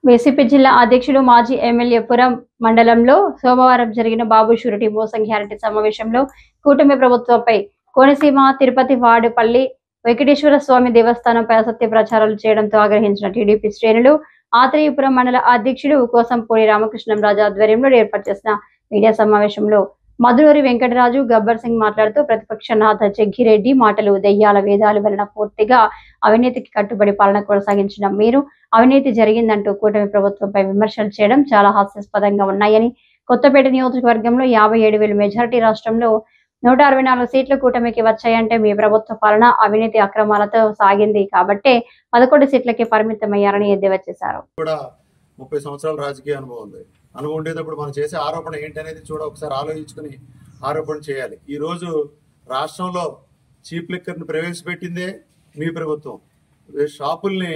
YCP జిల్లా అధ్యక్షుడు మాజీ ఎమ్మెల్యే పురం మండలంలో సోమవారం జరిగిన బాబు షూరిటీ మోసం గ్యారంటీ సమావేశంలో కూటమి ప్రభుత్వంపై కోనసీమ తిరుపతి వాడుపల్లి వెంకటేశ్వర స్వామి దేవస్థానంపై అసత్య ప్రచారాలు చేయడంతో ఆగ్రహించిన టీడీపీ శ్రేణులు ఆత్రేయపురం మండల అధ్యక్షుడు కోసంపూడి రామకృష్ణంరాజు ఆధ్వర్యంలో ఏర్పాటు చేసిన మీడియా సమావేశంలో మధురూరి వెంకటరాజు గబ్బర్ సింగ్ మాట్లాడుతూ ప్రతిపక్ష నేత జగ్గిరెడ్డి మాటలు దెయ్యాల వేదాలు వలన పూర్తిగా అవినీతికి కట్టుబడి పాలన కొనసాగించిన మీరు అవినీతి జరిగిందంటూ కూటమి ప్రభుత్వంపై విమర్శలు చేయడం చాలా హాస్యాస్పదంగా ఉన్నాయని, కొత్తపేట నియోజకవర్గంలో 57,000 మెజారిటీ రాష్ట్రంలో 164 సీట్లు కూటమికి వచ్చాయంటే మీ ప్రభుత్వ పాలన అవినీతి అక్రమాలతో సాగింది కాబట్టే 11 సీట్లకే పరిమితమయ్యారని ఎద్దేవా చేశారు. 30 సంవత్సరాల రాజకీయ అనుభవం ఉంది. అనుభవం ఉండేటప్పుడు మనం చేసే ఆరోపణ ఏంటనేది ఒకసారి ఆలోచించుకుని ఆరోపణ చేయాలి. ఈ రోజు రాష్ట్రంలో చీప్ లిక్కర్ని ప్రవేశపెట్టిందే మీ ప్రభుత్వం. షాపుల్ని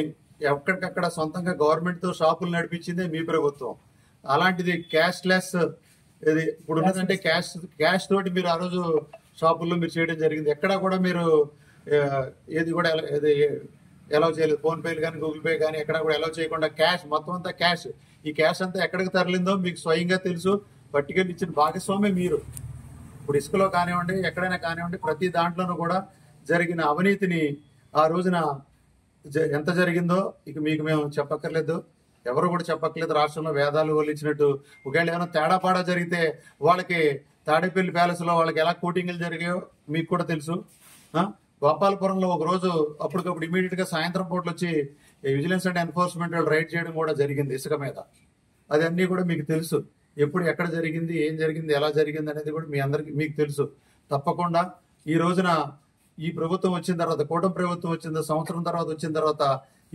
ఎక్కడికక్కడ సొంతంగా గవర్నమెంట్తో షాపులు నడిపించిందే మీ ప్రభుత్వం. అలాంటిది క్యాష్లెస్ ఇది ఇప్పుడు ఉన్నదంటే క్యాష్ తోటి మీరు ఆ రోజు షాపుల్లో మీరు చేయడం జరిగింది. ఎక్కడా కూడా మీరు ఏది కూడా ఎలా చేయలేదు. ఫోన్పేలు కానీ గూగుల్ పే కానీ ఎక్కడ కూడా ఎలా చేయకుండా క్యాష్ మొత్తం అంతా క్యాష్. ఈ క్యాష్ అంతా ఎక్కడికి తరలిందో మీకు స్వయంగా తెలుసు. పట్టుకెళ్ళి ఇచ్చిన భాగస్వామ్యం మీరు. ఇప్పుడు ఇసుకలో కానివ్వండి, ఎక్కడైనా కానివ్వండి, ప్రతి దాంట్లోనూ కూడా జరిగిన అవినీతిని ఆ రోజున ఎంత జరిగిందో ఇక మీకు మేము చెప్పక్కర్లేదు, ఎవరు కూడా చెప్పక్కర్లేదు. రాష్ట్రంలో వేదాలు వల్లించినట్టు ఒకవేళ ఏమైనా తేడాపాడా జరిగితే వాళ్ళకి తాడేపల్లి ప్యాలెస్లో వాళ్ళకి ఎలా కోటింగ్లు జరిగాయో మీకు కూడా తెలుసు. గోపాలపురంలో ఒక రోజు అప్పటికప్పుడు ఇమీడియట్ గా సాయంత్రం పూటలు వచ్చి విజిలెన్స్ అండ్ ఎన్ఫోర్స్మెంట్ వాళ్ళు రైడ్ చేయడం కూడా జరిగింది ఇసుక మీద. అదన్నీ కూడా మీకు తెలుసు. ఎప్పుడు ఎక్కడ జరిగింది, ఏం జరిగింది, ఎలా జరిగింది అనేది కూడా మీ అందరికి మీకు తెలుసు. తప్పకుండా ఈ రోజున ఈ ప్రభుత్వం వచ్చిన తర్వాత, కూటమి ప్రభుత్వం వచ్చిన సంవత్సరం తర్వాత వచ్చిన తర్వాత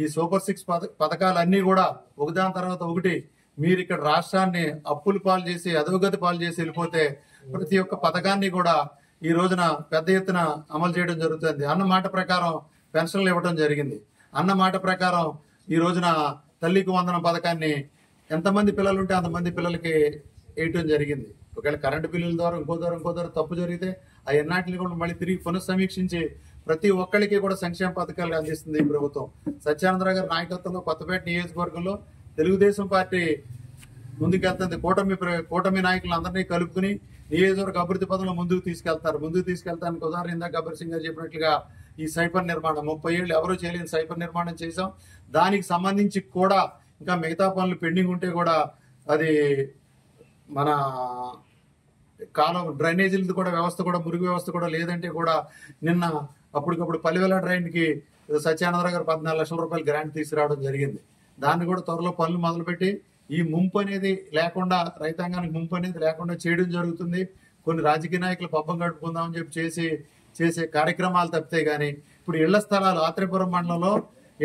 ఈ సూపర్ 6 పథకాలన్నీ కూడా ఒకదాని తర్వాత ఒకటి మీరు ఇక్కడ రాష్ట్రాన్ని అప్పులు పాలు చేసి అధోగతి పాలు చేసి వెళ్ళిపోతే ప్రతి ఒక్క పథకాన్ని కూడా ఈ రోజున పెద్ద ఎత్తున అమలు చేయడం జరుగుతుంది. అన్న మాట ప్రకారం పెన్షన్లు ఇవ్వడం జరిగింది. అన్న మాట ప్రకారం ఈ రోజున తల్లికి వందనం పథకాన్ని ఎంతమంది పిల్లలు ఉంటే అంతమంది పిల్లలకి వేయటం జరిగింది. ఒకవేళ కరెంటు బిల్లుల ద్వారా ఇంకో ద్వారా తప్పు జరిగితే ఆ ఎన్నాటిని కూడా మళ్ళీ తిరిగి పునఃసమీక్షించి ప్రతి ఒక్కరికి కూడా సంక్షేమ పథకాలు అందిస్తుంది ఈ ప్రభుత్వం. సత్యానందరావు గారి నాయకత్వంలో కొత్తపేట నియోజకవర్గంలో తెలుగుదేశం పార్టీ ముందుకెళ్తుంది. కూటమి నాయకులందరినీ కలుపుకుని నియోజకవర్గ అభివృద్ధి పథంలో ముందుకు తీసుకెళ్తానికి ఉదాహరణ ఇందాక గబ్బర్ సింగ్ గారు చెప్పినట్లుగా ఈ సైపర్ నిర్మాణం 30 ఏళ్ళు ఎవరూ చేయలేని సైపర్ నిర్మాణం చేశాం. దానికి సంబంధించి కూడా ఇంకా మిగతా పనులు పెండింగ్ ఉంటే కూడా అది మన కాలం డ్రైనేజీలది కూడా వ్యవస్థ కూడా మురుగు వ్యవస్థ కూడా లేదంటే కూడా నిన్న అప్పటికప్పుడు పల్లెవెల డ్రైన్కి సత్యానందరావు గారు 14 లక్షల రూపాయలు గ్రాంట్ తీసుకురావడం జరిగింది. దాన్ని కూడా త్వరలో పనులు మొదలుపెట్టి ఈ ముంపు అనేది లేకుండా, రైతాంగానికి ముంపు అనేది లేకుండా చేయడం జరుగుతుంది. కొన్ని రాజకీయ నాయకులు పబ్బం గడుపుకుందామని చెప్పి చేసే కార్యక్రమాలు తప్పితే గానీ ఇప్పుడు ఇళ్ల స్థలాలు ఆత్రేయపురం మండలంలో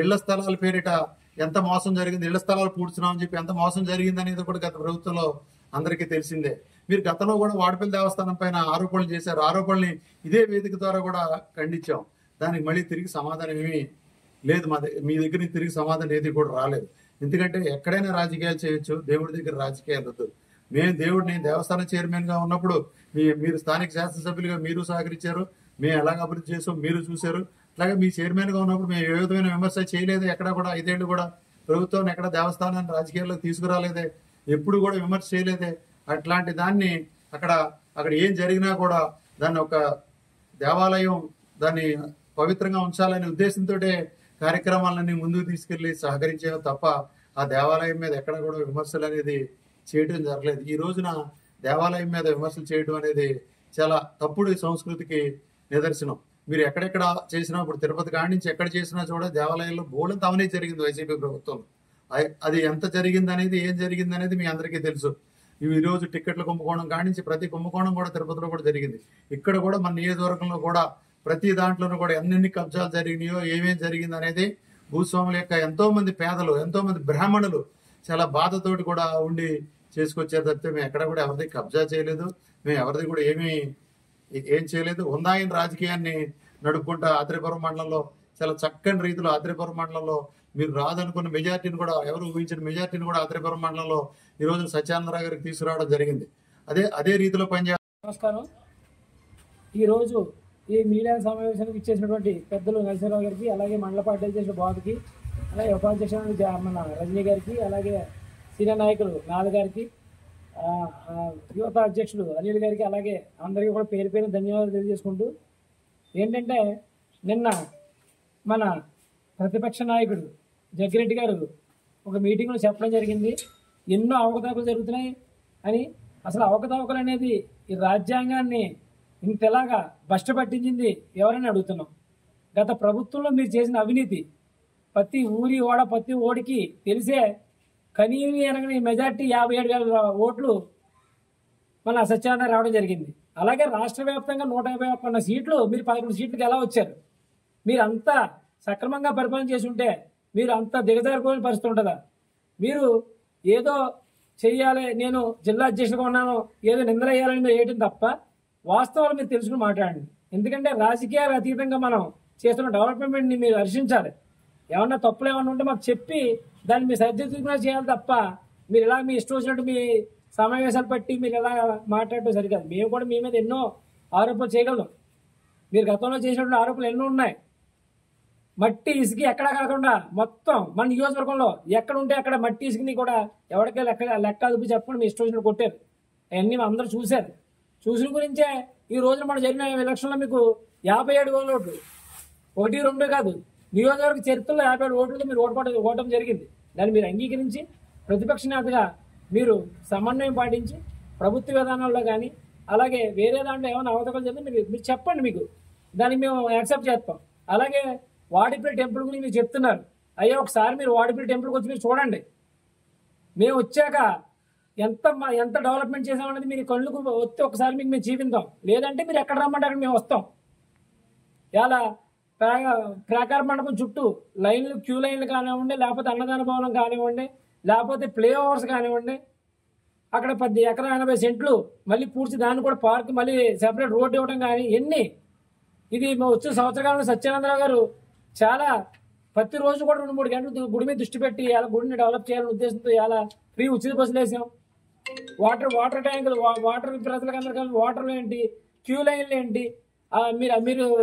ఇళ్ల స్థలాల పేరిట ఎంత మోసం జరిగింది, ఇళ్ల స్థలాలు పూడ్చున్నామని చెప్పి ఎంత మోసం జరిగింది అనేది కూడా గత ప్రభుత్వంలో అందరికీ తెలిసిందే. మీరు గతంలో కూడా వాడపల్లి దేవస్థానం పైన ఆరోపణలు చేశారు. ఆరోపణల్ని ఇదే వేదిక ద్వారా కూడా ఖండించాం. దానికి మళ్ళీ తిరిగి సమాధానం ఏమీ లేదు. మీ దగ్గర నుంచి తిరిగి సమాధానం ఏది కూడా రాలేదు. ఎందుకంటే ఎక్కడైనా రాజకీయాలు చేయొచ్చు, దేవుడి దగ్గర రాజకీయాలు వద్దు. మేము దేవుడిని దేవస్థానం చైర్మన్ గా ఉన్నప్పుడు మీరు స్థానిక శాసనసభ్యులుగా మీరు సహకరించారు, మేము ఎలాగ అభివృద్ధి చేసాం మీరు చూశారు. అట్లాగే మీ చైర్మన్ గా ఉన్నప్పుడు మేము ఏ విధమైన విమర్శ చేయలేదు. ఎక్కడ కూడా 5 ఏళ్ళు కూడా ప్రభుత్వం ఎక్కడ దేవస్థానాన్ని రాజకీయాల్లో తీసుకురాలేదే, ఎప్పుడు కూడా విమర్శ చేయలేదే. అట్లాంటి దాన్ని అక్కడ ఏం జరిగినా కూడా దాన్ని ఒక దేవాలయం దాన్ని పవిత్రంగా ఉంచాలనే ఉద్దేశంతో కార్యక్రమాలన్నీ ముందుకు తీసుకెళ్లి సహకరించే తప్ప ఆ దేవాలయం మీద ఎక్కడ కూడా విమర్శలు అనేది చేయడం జరగలేదు. ఈ రోజున దేవాలయం మీద విమర్శలు చేయడం అనేది చాలా తప్పుడు సంస్కృతికి నిదర్శనం. మీరు ఎక్కడెక్కడ చేసినా, ఇప్పుడు తిరుపతి కాడి నుంచి ఎక్కడ చేసినా చూడ దేవాలయంలో బోల్డంత అవినీతి జరిగింది వైసీపీ ప్రభుత్వం. అది ఎంత జరిగింది అనేది, ఏం జరిగింది అనేది మీ అందరికీ తెలుసు. ఈ రోజు టికెట్ల కుంభకోణం కాడి నుంచి ప్రతి కుంభకోణం కూడా తిరుపతిలో కూడా జరిగింది. ఇక్కడ కూడా మన నియోజకవర్గంలో కూడా ప్రతి దాంట్లోనూ కూడా ఎన్ని కబ్జాలు జరిగినాయో, ఏమేం జరిగింది అనేది భూస్వాముల యొక్క ఎంతో మంది పేదలు, ఎంతో మంది బ్రాహ్మణులు చాలా బాధతోటి కూడా ఉండి చేసుకొచ్చారు తప్పితే మేము ఎక్కడ కూడా ఎవరిది కబ్జా చేయలేదు, మేము ఎవరిది కూడా ఏం చేయలేదు. ఉందాయిన రాజకీయాన్ని నడుపుకుంటా ఆత్రేయపురం మండలంలో చాలా చక్కని రీతిలో ఆత్రేయపురం మండలంలో మీరు రాదనుకున్న మెజార్టీని కూడా, ఎవరు ఊహించిన మెజార్టీని కూడా ఆత్రేయపురం మండలంలో ఈ రోజు సత్యానందరావు గారికి తీసుకురావడం జరిగింది. అదే రీతిలో పనిచేయాలి. నమస్కారం. ఈరోజు ఈ మీడియా సమావేశానికి ఇచ్చేసినటువంటి పెద్దలు నరసింహరావు గారికి, అలాగే మండల పార్టీ అధ్యక్షుడు బాబుకి, అలాగే ఉపాధ్యక్షుడు మన రజనీ గారికి, అలాగే సీనియర్ నాయకులు నాథ్ గారికి, యువత అధ్యక్షుడు అనిల్ గారికి, అలాగే అందరికీ కూడా పేరు పేరు ధన్యవాదాలు తెలియజేసుకుంటూ, ఏంటంటే నిన్న మన ప్రతిపక్ష నాయకుడు జగ్గిరెడ్డి గారు ఒక మీటింగ్లో చెప్పడం జరిగింది, ఎన్నో అవకతవకలు జరుగుతున్నాయి అని. అసలు అవకతవకలు అనేది ఈ రాజ్యాంగాన్ని ఇంతలాగా బష్టపట్టించింది ఎవరని అడుగుతున్నాం. గత ప్రభుత్వంలో మీరు చేసిన అవినీతి ప్రతి ఊరి ప్రతి ఓడికి తెలిసే కనీవి అనగానే మెజార్టీ 57,000 ఓట్లు మన సత్యానంద రావడం జరిగింది. అలాగే రాష్ట్ర వ్యాప్తంగా 151 సీట్లు, మీరు 11 సీట్లకు ఎలా వచ్చారు? మీరు అంతా సక్రమంగా పరిపాలన చేసి ఉంటే మీరు అంత దిగజారిపోయిన పరిస్థితి ఉంటుందా? మీరు ఏదో చెయ్యాలి, నేను జిల్లా అధ్యక్షుడిగా ఉన్నాను, ఏదో నిందలేయాలని మీరు వేయటం తప్ప వాస్తవాలు మీరు తెలుసుకుని మాట్లాడండి. ఎందుకంటే రాజకీయాలు అతీతంగా మనం చేస్తున్న డెవలప్మెంట్ని మీరు హర్షించాలి. ఏమన్నా తప్పులు ఏమన్నా ఉంటే మాకు చెప్పి దాన్ని మీరు సరిదిద్దుకునే చేయాలి తప్ప మీరు ఇలా మీ ఇష్టం వచ్చినట్టు మీ సమావేశాలు పట్టి మీరు ఇలా మాట్లాడటం సరికాదు. మేము కూడా మీ మీద ఎన్నో ఆరోపణలు చేయగలం. మీరు గతంలో చేసినటువంటి ఆరోపణలు ఎన్నో ఉన్నాయి. మట్టి ఇసుక ఎక్కడ కాకుండా మొత్తం మన నియోజకవర్గంలో ఎక్కడ ఉంటే అక్కడ మట్టి ఇసుకని కూడా ఎవరికీ లెక్క అదుపు చెప్పకుండా మీ ఇష్టం వచ్చినట్టు కొట్టారు. అవన్నీ అందరూ చూశారు. చూసిన గురించే ఈ రోజున మనం జరిగిన ఎలక్షన్లో మీకు 57,000 ఓట్లు, 1, 2 కాదు, నియోజకవర్గ చరిత్రలో 57 ఓట్లతో మీరు ఓటం జరిగింది. దాన్ని మీరు అంగీకరించి ప్రతిపక్ష నేతగా మీరు సమన్వయం పాటించి ప్రభుత్వ విధానాల్లో కానీ అలాగే వేరే దాంట్లో ఏమైనా అవతకలు జరిగితే మీరు చెప్పండి, మీకు దాన్ని మేము యాక్సెప్ట్ చేస్తాం. అలాగే వాడిపల్లి టెంపుల్ గురించి మీరు చెప్తున్నారు. అయ్యా ఒకసారి మీరు వాడిపల్లి టెంపుల్కి వచ్చి మీరు చూడండి. మేము వచ్చాక ఎంత డెవలప్మెంట్ చేసామనేది మీరు కళ్ళకు వస్తే ఒకసారి మీకు మేము చూపిద్దాం. లేదంటే మీరు ఎక్కడ రమ్మంటే అక్కడ మేము వస్తాం. ఇలా ప్రాకార మండపం చుట్టూ లైన్లు, క్యూ లైన్లు కానివ్వండి, లేకపోతే అన్నదాన భవనం కానివ్వండి, లేకపోతే ప్లే ఓవర్స్ కానివ్వండి, అక్కడ 10 ఎకరా 80 సెంట్లు మళ్ళీ పూర్తి దాన్ని కూడా పార్క్ మళ్ళీ సెపరేట్ రోడ్డు ఇవ్వడం కానీ ఎన్ని, ఇది వచ్చిన సంవత్సరకాలంలో సత్యానందరావు గారు చాలా ప్రతిరోజు కూడా 2-3 గంటలు గుడి మీద దృష్టి పెట్టి ఇలా గుడిని డెవలప్ చేయాలనే ఉద్దేశంతో ఇలా ఫ్రీ ఉచిత బస్సులు వేసాం. వాటర్ ట్యాంకులు, వాటర్ ప్రజలకు వాటర్లు ఏంటి, క్యూ లైన్లు ఏంటి, మీరు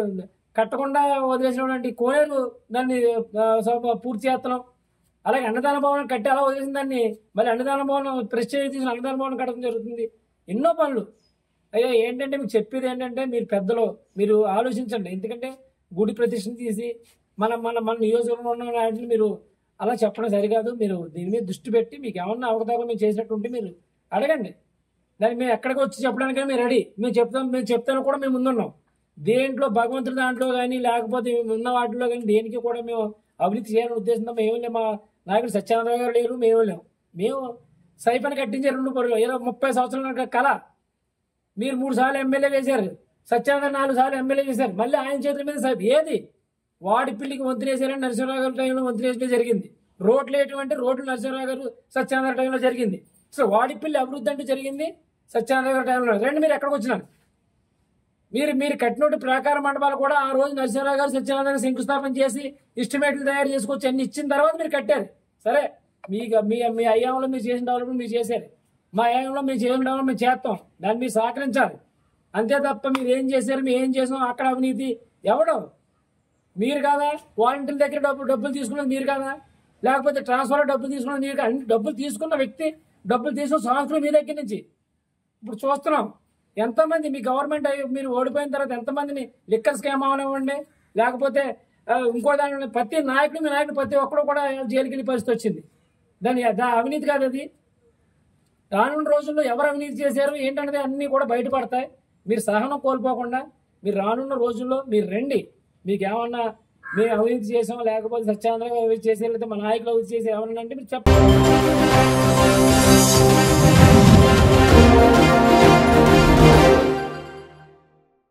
కట్టకుండా వదిలేసినటువంటి కోనేరు దాన్ని పూర్తి చేస్తున్నాం. అలాగే అన్నదాన భవనం కట్టి అలా వదిలేసిన దాన్ని మళ్ళీ అన్నదాన భవనం ప్రెస్టేజ్ తీసిన అన్నదాన భవనం కట్టడం జరుగుతుంది. ఎన్నో పనులు. అయ్యో ఏంటంటే మీకు చెప్పేది ఏంటంటే మీరు పెద్దలు మీరు ఆలోచించండి. ఎందుకంటే గుడి ప్రతిష్టను తీసి మన మన మన నియోజకవర్గంలో ఉన్న వాటిని మీరు అలా చెప్పడం సరికాదు. మీరు దీని మీద దృష్టి పెట్టి మీకు ఏమన్నా అవకతవకలు మేము చేసినట్టుంటే మీరు అడగండి. దాన్ని మేము ఎక్కడికి వచ్చి చెప్పడానికి మేము రెడీ. మేము చెప్తాను కూడా మేము ముందున్నాం. దేంట్లో భగవంతుడి దాంట్లో కానీ లేకపోతే ఉన్న వాటిలో కానీ దేనికి కూడా మేము అభివృద్ధి చేయాలని ఉద్దేశంతో మేము లేము. మా నాయకుడు సత్యానందరావు గారు లేరు, మేము లేము. మేము సైపని కట్టించే 30 సంవత్సరాల కళ. మీరు 3 సార్లు ఎమ్మెల్యే వేశారు, సత్యానంద 4 సార్లు ఎమ్మెల్యే చేశారు. మళ్ళీ ఆయన చేతుల మీద ఏది వాడిపల్లికి వంతులు వేసారని నరసింహరావు గారి టైంలో వంతులు వేసే జరిగింది. రోడ్లు వేయటం రోడ్లు నరసింహరావు గారు సత్యానంద టైంలో జరిగింది. సో వాడిపల్లి అభివృద్ధి అంటే జరిగింది సత్యానంద గారి టైంలో. రెండు మీరు ఎక్కడికి వచ్చినారు? మీరు కట్టినట్టు ప్రాకార మండపాలు కూడా ఆ రోజు నరసింహరావు గారు సత్యానంద గారు శంకుస్థాపన చేసి ఎస్టిమేట్లు తయారు చేసుకొచ్చి అన్ని ఇచ్చిన తర్వాత మీరు కట్టారు. సరే, మీ అయ్యాంలో మీరు చేసిన డెవలప్మెంట్ మీరు చేశారు, మా అయ్యాంలో మీరు చేసిన డెవలప్మెంట్ మేము చేస్తాం. దాన్ని మీరు సహకరించాలి. అంతే తప్ప మీరు ఏం చేశారు, మేము ఏం చేసాం, అక్కడ అవినీతి ఎవడం మీరు కాదా? వాలంటీర్ల దగ్గర డబ్బులు తీసుకున్నది మీరు కాదా? లేకపోతే ట్రాన్స్ఫర్ డబ్బులు తీసుకున్నది మీరు కాదా? డబ్బులు తీసుకున్న వ్యక్తి, డబ్బులు తీసుకున్న సంవత్సరం మీ దగ్గర నుంచి ఇప్పుడు చూస్తున్నాం. ఎంతమంది మీ గవర్నమెంట్ మీరు ఓడిపోయిన తర్వాత ఎంతమందిని లిక్కర్ స్కామ్ అవనివ్వండి, లేకపోతే ఇంకో దాని ప్రతి నాయకుడు మీ నాయకుడు ప్రతి ఒక్కరు కూడా జైలుకి వెళ్ళే పరిస్థితి వచ్చింది. దాని అవినీతి కాదు అది. రానున్న రోజుల్లో ఎవరు అవినీతి చేశారు ఏంటనేది అన్నీ కూడా బయటపడతాయి. మీరు సహనం కోల్పోకుండా మీరు రానున్న రోజుల్లో మీరు రండి. మీకు ఏమన్నా మేము అవినీతి చేసాం, లేకపోతే సత్యానంద అవినీతి చేసే, లేకపోతే మా నాయకులు అవినీతి చేసే ఏమన్నా అంటే మీరు చెప్పండి.